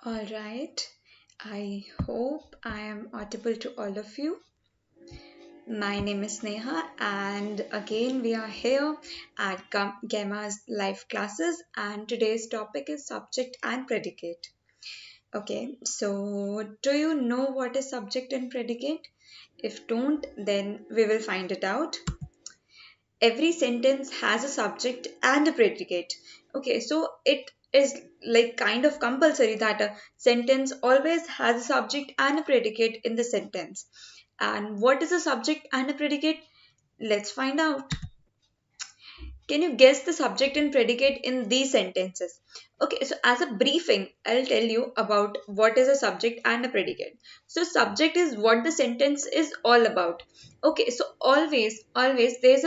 All right. I hope I am audible to all of you. My name is Neha, and again, we are here at Gamma's live classes, and today's topic is subject and predicate. Okay, so do you know what is subject and predicate? If don't, then we will find it out. Every sentence has a subject and a predicate. Okay, so it is like kind of compulsory that a sentence always has a subject and a predicate in the sentence. And what is a subject and a predicate? Let's find out. Can you guess the subject and predicate in these sentences? Okay, so as a briefing, I'll tell you about what is a subject and a predicate. So, subject is what the sentence is all about. Okay, so always there's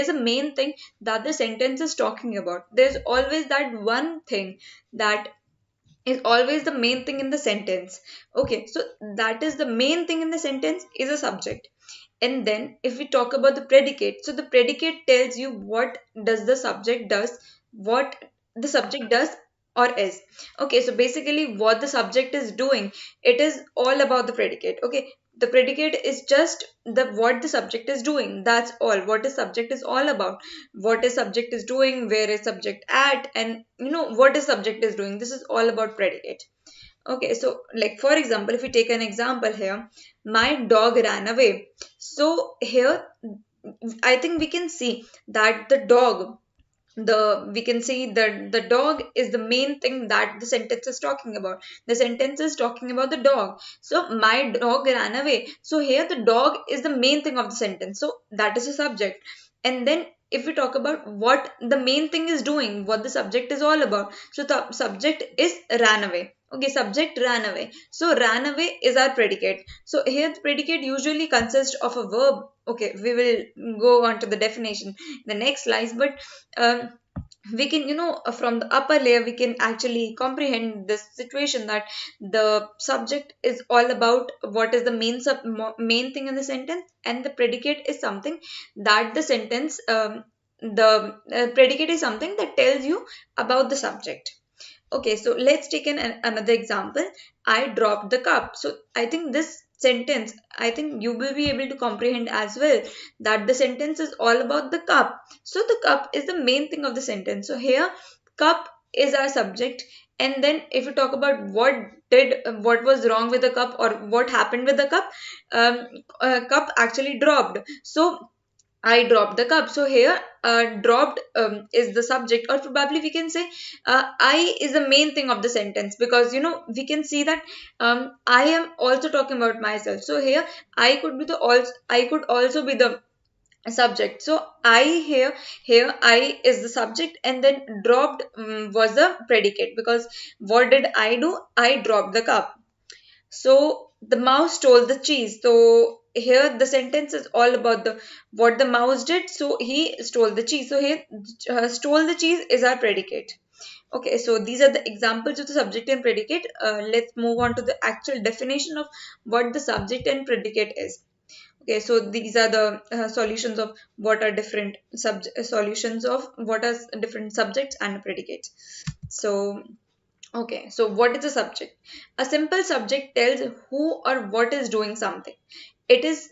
a main thing that the sentence is talking about. There's always that one thing that is always the main thing in the sentence. Okay, so that is the main thing in the sentence is a subject. And then if we talk about the predicate, so the predicate tells you what does the subject does, what the subject does or is. Okay, so basically what the subject is doing, it is all about the predicate. Okay, the predicate is just the what the subject is doing. That's all. What the subject is all about. What is subject is doing, where is subject at, and what is subject is doing. This is all about predicate. Okay, so like for example, if we take an example here, my dog ran away. So here, I think we can see that we can see that the dog is the main thing that the sentence is talking about. The sentence is talking about the dog. So my dog ran away. So here the dog is the main thing of the sentence. So that is the subject. And then if we talk about what the main thing is doing, what the subject is all about, so the subject is ran away. Okay, subject ran away. So ran away is our predicate. So here the predicate usually consists of a verb. Okay, we will go on to the definition in the next slides, but um, we can from the upper layer we can actually comprehend this situation that the subject is all about what is the main thing in the sentence, and the predicate is something that the sentence the predicate is something that tells you about the subject. Okay, so let's take another example. I dropped the cup. So I think this sentence, I think you will be able to comprehend as well that the sentence is all about the cup. So the cup is the main thing of the sentence. So here, cup is our subject. And then if you talk about what was wrong with the cup or what happened with the cup, cup actually dropped. So I dropped the cup. So here, dropped is the subject, or probably we can say I is the main thing of the sentence, because we can see that I am also talking about myself. So here, I could also be the subject. So I here I is the subject, and then dropped was the predicate, because what did I do? I dropped the cup. So the mouse stole the cheese. So here the sentence is all about the what the mouse did. So he stole the cheese. So here stole the cheese is our predicate. Okay, so these are the examples of the subject and predicate. Let's move on to the actual definition of what the subject and predicate is. Okay, so these are the solutions of what are different solutions of what are different subjects and predicates. So okay, so what is a subject? A simple subject tells who or what is doing something. It is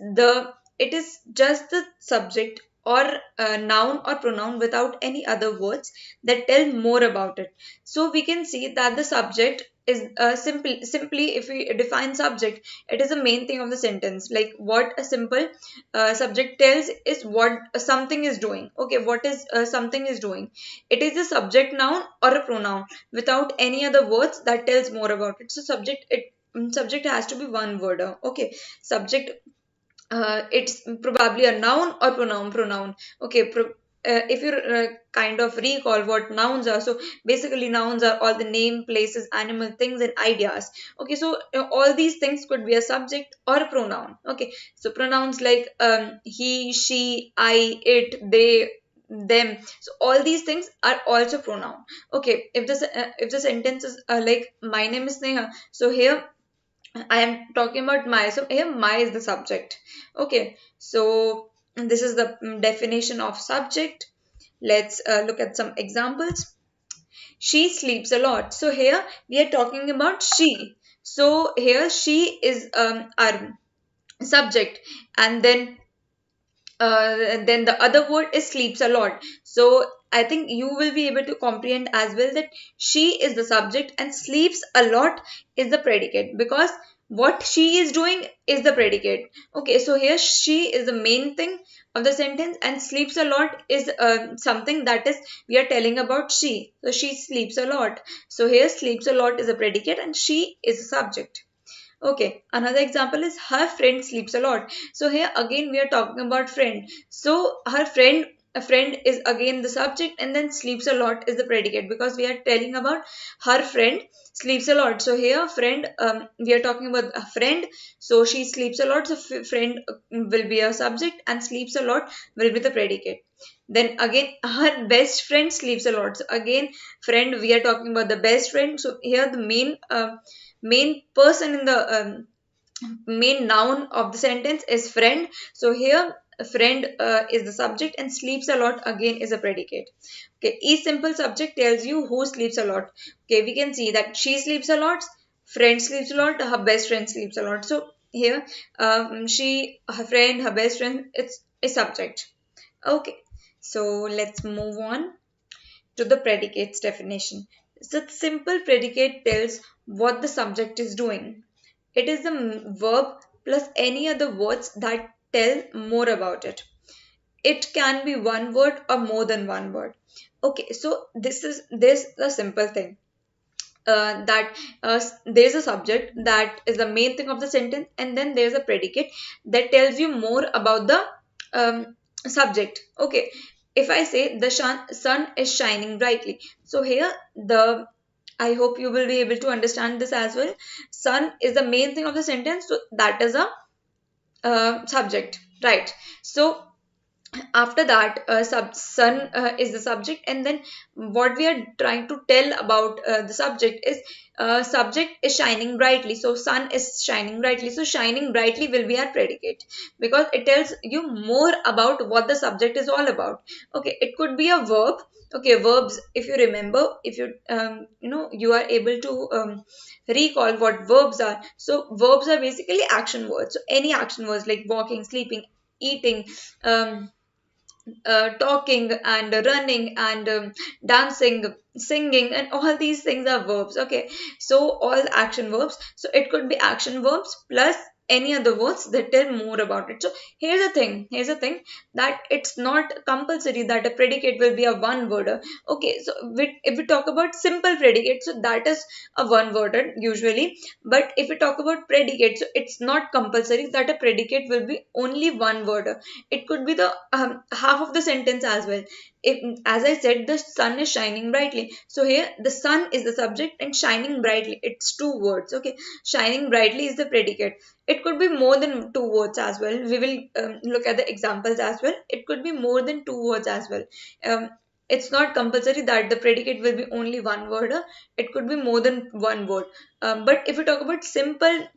just the subject or noun or pronoun without any other words that tell more about it. So we can see that the subject is simply if we define subject, it is the main thing of the sentence. Like what a simple subject tells is what something is doing. Okay, what is something is doing? It is a subject noun or a pronoun without any other words that tells more about it. So subject has to be one word. Okay, subject, it's probably a noun or pronoun. Okay, if you kind of recall what nouns are, so basically nouns are all the name, places, animal, things, and ideas. Okay, so all these things could be a subject or a pronoun. Okay, so pronouns like he, she, I, it, they, them, so all these things are also pronoun. Okay, if the sentence is like my name is Neha, so here I am talking about my. So here my is the subject. Okay, so this is the definition of subject. Let's look at some examples. She sleeps a lot. So here we are talking about she. So here she is our subject, and then the other word is sleeps a lot. So I think you will be able to comprehend as well that she is the subject and sleeps a lot is the predicate, because what she is doing is the predicate. Okay, so here she is the main thing of the sentence, and sleeps a lot is something that is we are telling about she. So she sleeps a lot. So here sleeps a lot is a predicate and she is a subject. Okay, another example is her friend sleeps a lot. So here again we are talking about friend. So her friend, a friend is again the subject, and then sleeps a lot is the predicate, because we are telling about her friend sleeps a lot. So here friend, we are talking about a friend. So she sleeps a lot. So friend will be a subject and sleeps a lot will be the predicate. Then again her best friend sleeps a lot. So again friend, we are talking about the best friend. So here the main person in the main noun of the sentence is friend. So here friend is the subject and sleeps a lot again is a predicate. Okay, each simple subject tells you who sleeps a lot. Okay, we can see that she sleeps a lot, friend sleeps a lot, her best friend sleeps a lot. So here she, her friend, her best friend, it's a subject. Okay, so let's move on to the predicate's definition. So simple predicate tells what the subject is doing. It is the verb plus any other words that tell more about it. It can be one word or more than one word. Okay, so this is a simple thing. That there's a subject that is the main thing of the sentence, and then there's a predicate that tells you more about the subject. Okay, if I say the sun is shining brightly, so here the I hope you will be able to understand this as well. Sun is the main thing of the sentence, so that is a subject, right? So after that sun is the subject, and then what we are trying to tell about the subject is subject is shining brightly. So sun is shining brightly, so shining brightly will be our predicate, because it tells you more about what the subject is all about. Okay, it could be a verb. Okay, verbs, if you remember, if you you are able to recall what verbs are. So verbs are basically action words. So any action words like walking, sleeping, eating, talking and running and dancing, singing, and all these things are verbs. Okay, so all action verbs. So it could be action verbs plus any other words that tell more about it. So here's the thing that it's not compulsory that a predicate will be a one worder. Okay, so if we talk about simple predicate, so that is a one worder usually. But if we talk about predicate, so it's not compulsory that a predicate will be only one worder. It could be the half of the sentence as well. If, as I said, the sun is shining brightly, so here the sun is the subject and shining brightly, it's two words. Okay, shining brightly is the predicate. It could be more than two words as well. We will look at the examples as well. It could be more than two words as well. um, it's not compulsory that the predicate will be only one word. It could be more than one word. But if we talk about simple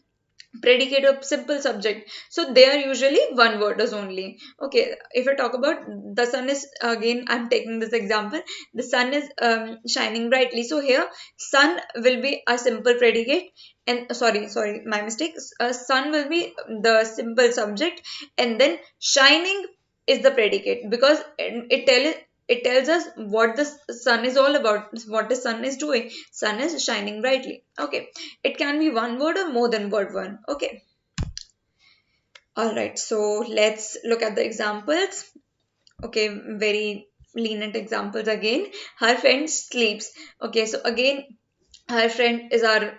predicate of simple subject, so they are usually one worders only. Okay, if I talk about the sun is, again I'm taking this example, the sun is shining brightly. So here sun will be a simple predicate, and sorry, my mistake. Sun will be the simple subject, and then shining is the predicate, because it tells us what the sun is all about, what the sun is doing. Sun is shining brightly. Okay, it can be one word or more than word one. Okay. All right. So let's look at the examples. Okay, very lenient examples again. Her friend sleeps. Okay, so again, her friend is our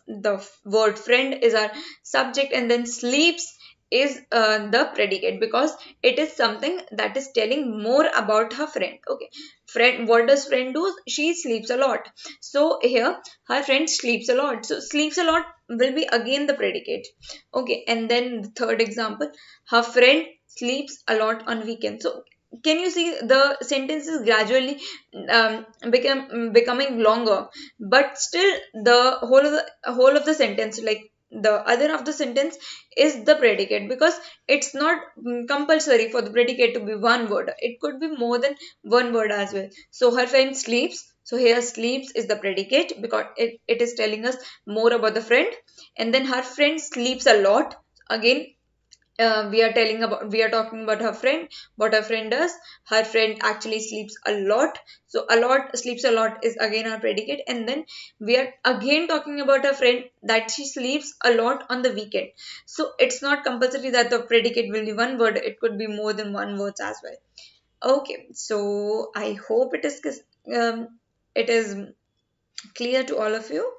the word friend is our subject, and then sleeps is the predicate, because it is something that is telling more about her friend. Okay, friend, what does friend do? She sleeps a lot. So here her friend sleeps a lot, so sleeps a lot will be again the predicate. Okay, and then the third example, her friend sleeps a lot on weekends. So can you see the sentence is gradually becoming longer, but still the whole of the sentence, like the other of the sentence is the predicate, because it's not compulsory for the predicate to be one word. It could be more than one word as well. So her friend sleeps. So here sleeps is the predicate because it is telling us more about the friend. And then her friend sleeps a lot. Again, we are talking about her friend, what her friend does. Her friend actually sleeps a lot, so a lot, sleeps a lot is again our predicate. And then we are again talking about her friend that she sleeps a lot on the weekend. So it's not compulsory that the predicate will be one word, it could be more than one words as well. Okay, so I hope um, it is clear to all of you.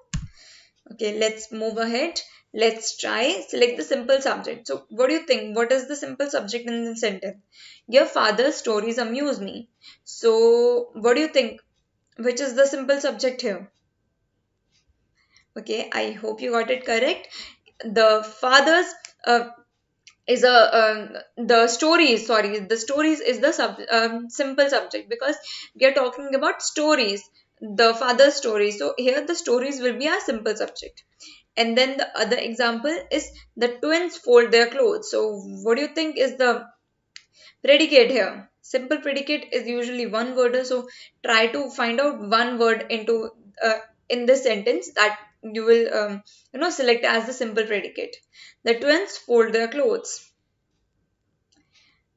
Okay, let's move ahead. Let's try select the simple subject. So, what do you think? What is the simple subject in the sentence? Your father's stories amuse me. So, what do you think? Which is the simple subject here? Okay, I hope you got it correct. The father's uh, is a the stories. Sorry, the stories is the simple subject because we are talking about stories. The father's stories. So here the stories will be a simple subject. And then the other example is the twins fold their clothes. So what do you think is the predicate here? Simple predicate is usually one word. So try to find out one word into in this sentence that you will select as the simple predicate. The twins fold their clothes.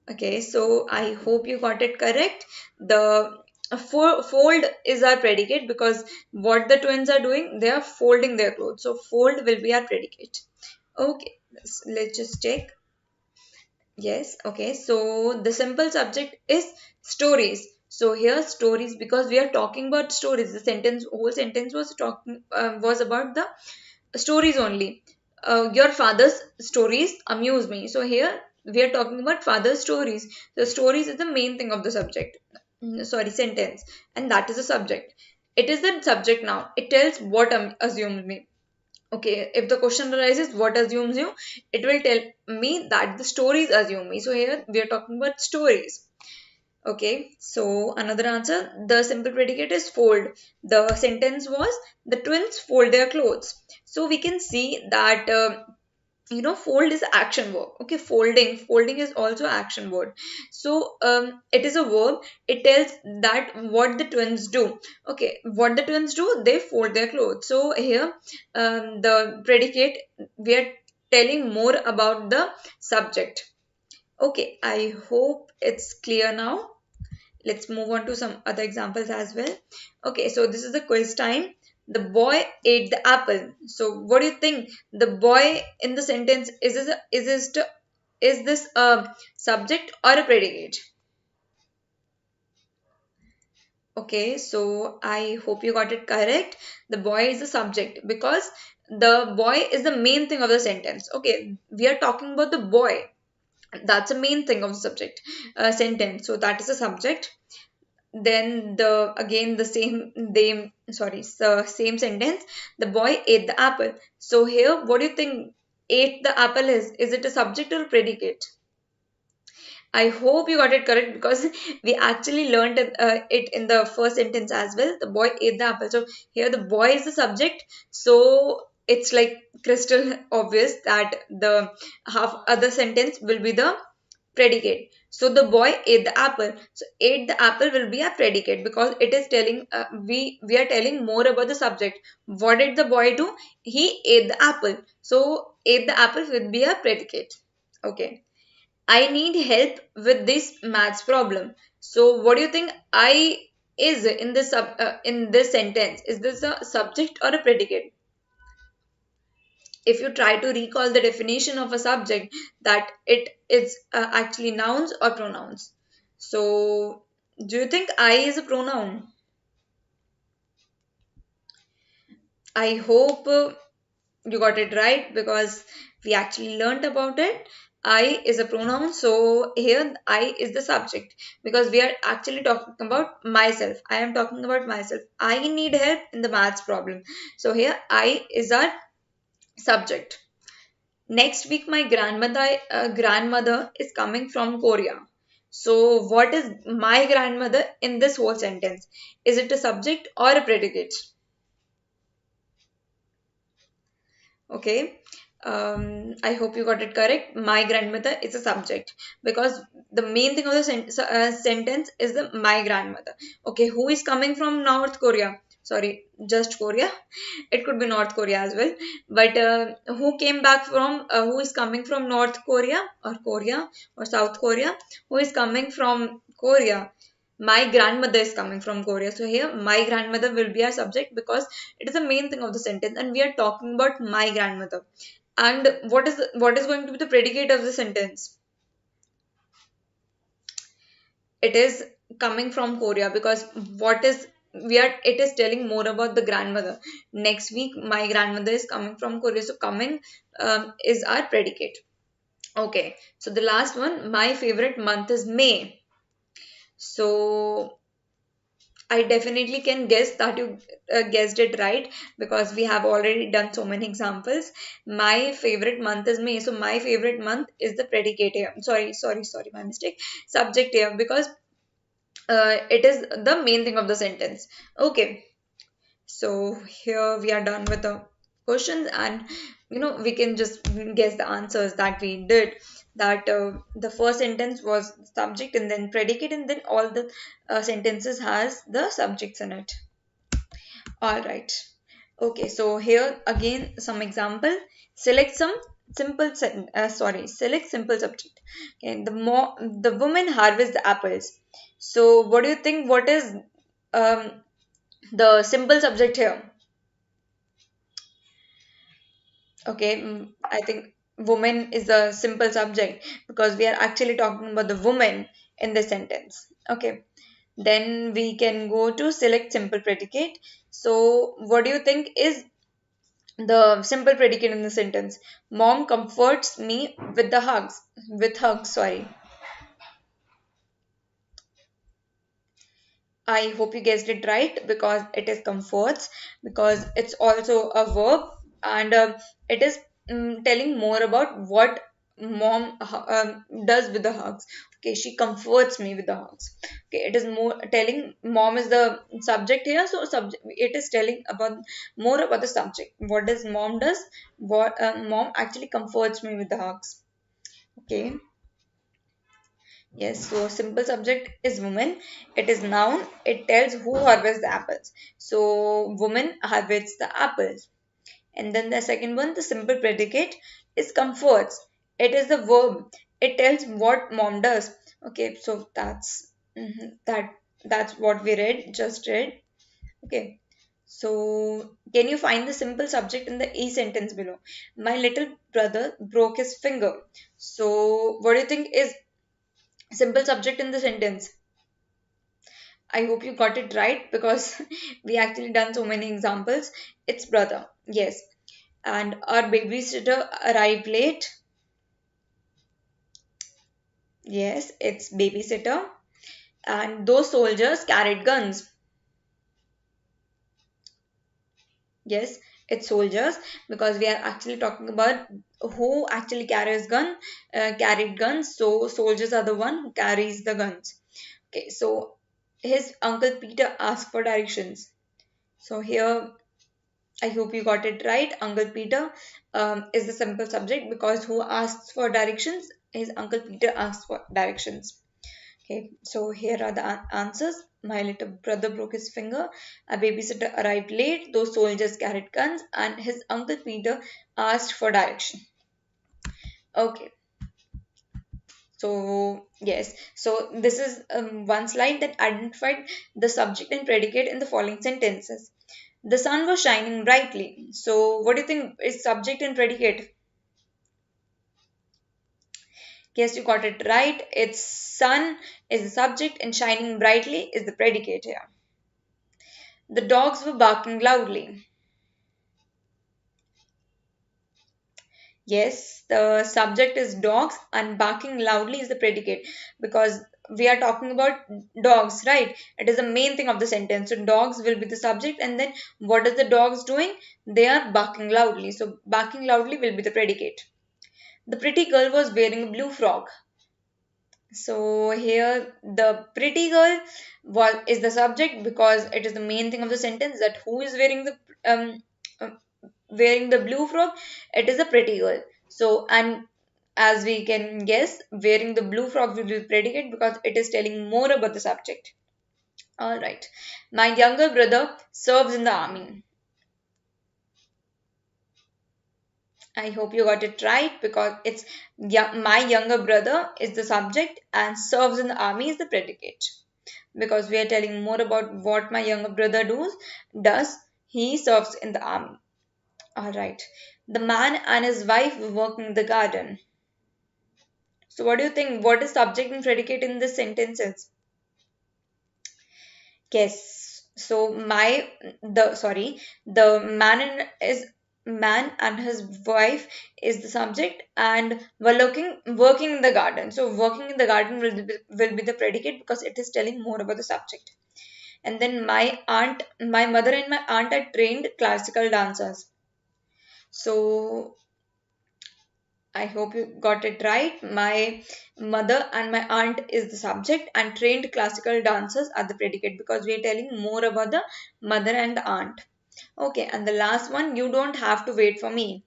Okay, so I hope you got it correct. The fold is our predicate because what the twins are doing, they are folding their clothes. So fold will be our predicate. Okay, let's just check. Yes, okay. So the simple subject is stories. So here stories because we are talking about stories. The whole sentence was talking was about the stories only. Your father's stories amuse me. So here we are talking about father's stories. So stories is the main thing of the subject. Sorry, sentence, and that is the subject. It is the subject now. It tells what assumes me. Okay, if the question arises, what assumes you? It will tell me that the stories assume me. So here we are talking about stories. Okay, so another answer, the simple predicate is fold. The sentence was the twins fold their clothes. So we can see that fold is action verb. Okay, folding is also action word. So it is a verb. It tells that what the twins do. Okay, what the twins do, they fold their clothes. So here the predicate, we are telling more about the subject. Okay, I hope it's clear now. Let's move on to some other examples as well. Okay, so this is the quiz time. The boy ate the apple. So what do you think? The boy in the sentence, is this a subject or a predicate? Okay, so I hope you got it correct. The boy is the subject because the boy is the main thing of the sentence. Okay, we are talking about the boy. That's the main thing of the subject sentence. So that is the subject. Then the same sentence, the boy ate the apple. So here what do you think ate the apple is it a subject or a predicate? I hope you got it correct because we actually learned it in the first sentence as well. The boy ate the apple. So here the boy is the subject. So it's like crystal obvious that the half other sentence will be the predicate. So the boy ate the apple. So ate the apple will be a predicate because it is telling we are telling more about the subject. What did the boy do? He ate the apple. So ate the apple will be a predicate. Okay. I need help with this maths problem. So what do you think I is in in this sentence? Is this a subject or a predicate? If you try to recall the definition of a subject, that it is actually nouns or pronouns. So do you think I is a pronoun? I hope you got it right because we actually learnt about it. I is a pronoun, so here I is the subject because we are actually talking about myself. I am talking about myself. I need help in the maths problem. So here I is our subject. Next week, my grandmother is coming from Korea. So, what is my grandmother in this whole sentence? Is it a subject or a predicate? Okay. I hope you got it correct. My grandmother is a subject because the main thing of the sentence is the my grandmother. Okay, who is coming from North Korea? Sorry, just Korea. It could be North Korea as well. But who came back from, who is coming from North Korea or South Korea? Who is coming from Korea? My grandmother is coming from Korea. So here, my grandmother will be our subject because it is the main thing of the sentence, and we are talking about my grandmother. And what is going to be the predicate of the sentence? It is coming from Korea because what is we are it is telling more about the grandmother. Next week, my grandmother is coming from Korea, so coming is our predicate. Okay, so the last one, my favorite month is May. So I definitely can guess that you guessed it right because we have already done so many examples. My favorite month is May. So my favorite month is the predicate here. Sorry, my mistake. Subject here because it is the main thing of the sentence. Okay, so here we are done with the questions, and we can just guess the answers that we did. That the first sentence was subject and then predicate, and then all the sentences has the subjects in it. All right. Okay, so here again some example. Select some select simple subject. Okay, the woman harvests the apples. So what do you think? What is um, the simple subject here? Okay, I think woman is a simple subject because we are actually talking about the woman in the sentence. Okay, then we can go to select simple predicate. So what do you think is the simple predicate in the sentence? Mom comforts me with the hugs. With hugs, sorry. I hope you guessed it right because it is comforts, because it's also a verb, and it is telling more about what mom does with the hugs. Okay, she comforts me with the hugs. Okay, it is more telling mom is the subject here, so subject it is telling about more about the subject. What does mom does? What mom actually comforts me with the hugs. Okay. Yes, so simple subject is woman. It is noun. It tells who harvests the apples. So woman harvests the apples. And then the second one, the simple predicate is comforts. It is the verb. It tells what mom does. Okay, so that's what we read, just read. Okay. So can you find the simple subject in the E sentence below? My little brother broke his finger. So what do you think is simple subject in the sentence? I hope you got it right because we actually done so many examples. It's brother, yes. And our babysitter arrived late. Yes, it's babysitter. And those soldiers carried guns. Yes, it's soldiers because we are actually talking about who actually carried guns. So soldiers are the one who carries the guns. Okay, so his uncle Peter asked for directions. So here I hope you got it right. Uncle Peter is the simple subject because who asks for directions? His Uncle Peter asks for directions. Okay, so here are the answers. My little brother broke his finger. A babysitter arrived late. Those soldiers carried guns, and his Uncle Peter asked for direction. Okay, so yes, so this is one slide that identified the subject and predicate in the following sentences. The sun was shining brightly. So, what do you think is subject and predicate? Yes, you got it right. It's sun is the subject and shining brightly is the predicate here. The dogs were barking loudly. Yes, the subject is dogs and barking loudly is the predicate because we are talking about dogs, right? It is the main thing of the sentence. So, dogs will be the subject, and then what is the dogs doing? They are barking loudly. So, barking loudly will be the predicate. The pretty girl was wearing a blue frock. So here the pretty girl is the subject because it is the main thing of the sentence that who is wearing the um, uh, wearing the blue frock, it is a pretty girl. So, and as we can guess, wearing the blue frock will be predicate because it is telling more about the subject. All right. My younger brother serves in the army. I hope you got it right because it's yeah, my younger brother is the subject and serves in the army is the predicate. Because we are telling more about what my younger brother does. He serves in the army. All right. The man and his wife were working in the garden. So what do you think? What is subject and predicate in this sentences? Yes. So the man and his wife is the subject and were working in the garden. So working in the garden will be the predicate because it is telling more about the subject. And then my mother and my aunt are trained classical dancers. So I hope you got it right. My mother and my aunt is the subject and trained classical dancers are the predicate because we are telling more about the mother and the aunt. Okay, and the last one, you don't have to wait for me.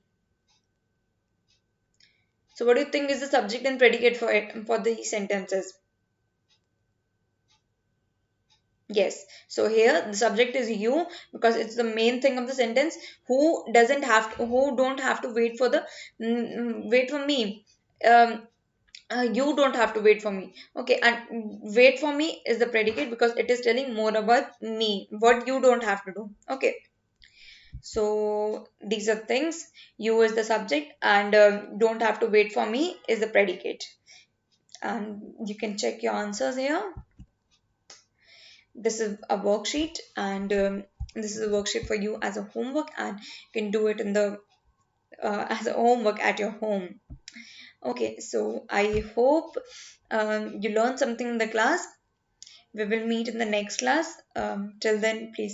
So what do you think is the subject and predicate for it for these sentences? Yes. So here the subject is you because it's the main thing of the sentence. Who don't have to wait for the wait for me. Um, you don't have to wait for me. Okay, and wait for me is the predicate because it is telling more about me, what you don't have to do. Okay, so these are things. You is the subject, and don't have to wait for me is the predicate. And you can check your answers here. This is a worksheet, and this is a worksheet for you as a homework, and you can do it in the as a homework at your home. Okay, so I hope you learned something in the class. We will meet in the next class. Till then, please